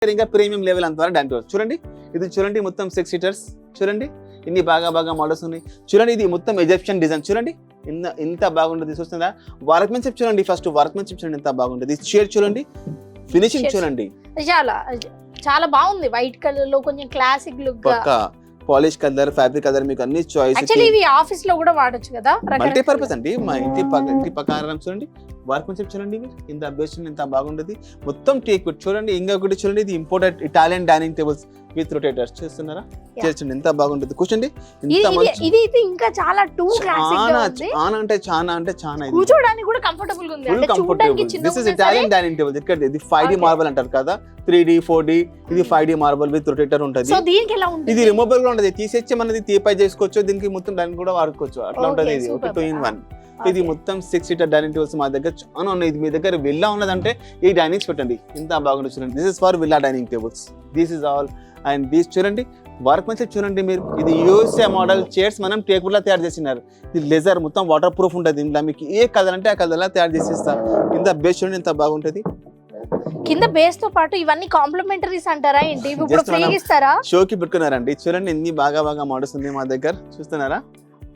ఇంకా premium level అంతవరకు dining table చూడండి. ఇది చూడండి మొత్తం 6 సీటర్స్ చూడండి, ఇన్ని బాగా మోడల్స్ ఉన్నాయి చూడండి. ఇది మొత్తం ఎజిప్షియన్ డిజైన్ చూడండి, ఇంత బాగుంటుంది చూస్తుందా. వర్క్మెన్షిప్ చూడండి, ఫస్ట్ వర్క్మెన్షిప్ చూడండి ఎంత బాగుంటుంది. చైర్ చూడండి, ఫినిషింగ్ చూడండి, చాలా బాగుంది. వైట్ కలర్ లో కొంచెం classic look, polish colour, fabric colour, మీకు అన్ని చాయిస్. యాక్చువల్లీ ఇవి ఆఫీస్ లో కూడా వాడొచ్చు కదా, మల్టీపర్పస్ అండి. మా ఇంటి ప్రకారం చూడండి, వర్క్మెన్షిప్ చూడండి, ఇంత బెస్ట్ ఎంత బాగుంటుంది. మొత్తం టేక్ వుడ్ చూడండి. ఇంకొకటి చూడండి, ఇది imported Italian dining tables with rotators చూస్తున్నారా. చూడండి ఎంత బాగుంటుంది. కూర్చోండి, ఇది ఇంకా చాలా టూ క్లాసిక్ గా ఉంది. చాలా అంటే చాలా కూర్చోడానికి కూడా కంఫర్టబుల్ గా ఉంది. అంటే చూడడానికి చిన్నగా this is Italian dining table. ఇక్కడ ఇది 5D మార్బల్ అంటారు కదా, 3D 4D, ఇది 5D మార్బల్ విత్ రొటేటర్ ఉంటుంది. సో దీనికి ఎలా ఉంటుంది? ఇది రిమూవబుల్ గా ఉంటుంది, తీసేచ్చి మనది తీపై చేసుకోవచ్చు, దీనికి మొత్తం డైనింగ్ కూడా వాడుకోవచ్చు, అట్లా ఉంటుంది. ఇది ఒక 2 in 1. ఇది మొత్తం 6 సీటర్ డైనింగ్ టేబుల్స్ మా దగ్గర చాలా ఉన్నాయి. ఇది మీ దగ్గర విల్లా ఉన్నదంటే ఈ డైనింగ్స్ పెట్టండి, ఇంత బాగుంటుంది చూడండి. This is for villa dining tables, this is all. And these చూడండి, వర్క్మెన్షిప్ చూడండి మీరు. ఇది యూఎస్ఏ మోడల్ చైర్స్ మనం టేకుడ్ లా తయారు చేసినారు. ఇది లెజర్ మొత్తం వాటర్ ప్రూఫ్ ఉంటుంది. ఇంట్లో మీకు ఏ కలర్ అంటే ఆ కలర్ లా తయారు చేసి ఇస్తారు. ఇంత బేస్ చూడండి ఎంత బాగుంటుంది. కింద బేస్ తో పాటు ఇవన్నీ కాంప్లిమెంటరీస్ అంటారా ఏంటి? ఇప్పుడు ఫ్రీగా ఇస్తారా? షోకి పెట్టుకున్నారండి చూడండి, ఎన్ని బాగా మోడల్స్ ఉంది మా దగ్గర చూస్తున్నారా.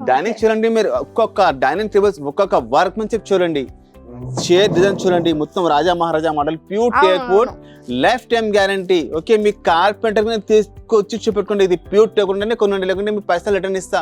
డైనింగ్ చూడండి మీరు, ఒక్కొక్క డైనింగ్ టేబుల్స్ ఒక్కొక్క వర్క్మెన్షిప్ చూడండి. చైర్ డిజైన్ చూడండి, మొత్తం రాజా మహారాజా model, pure teakwood, lifetime guarantee. Okay, మీ కార్పెంటర్ తీసుకొచ్చి చూపెట్టుకోండి, ఇది ప్యూర్ టేక్వుడ్ ఉంటేనే కొనండి, లేకుంటే మీ పైసలు రిటర్న్ ఇస్తా.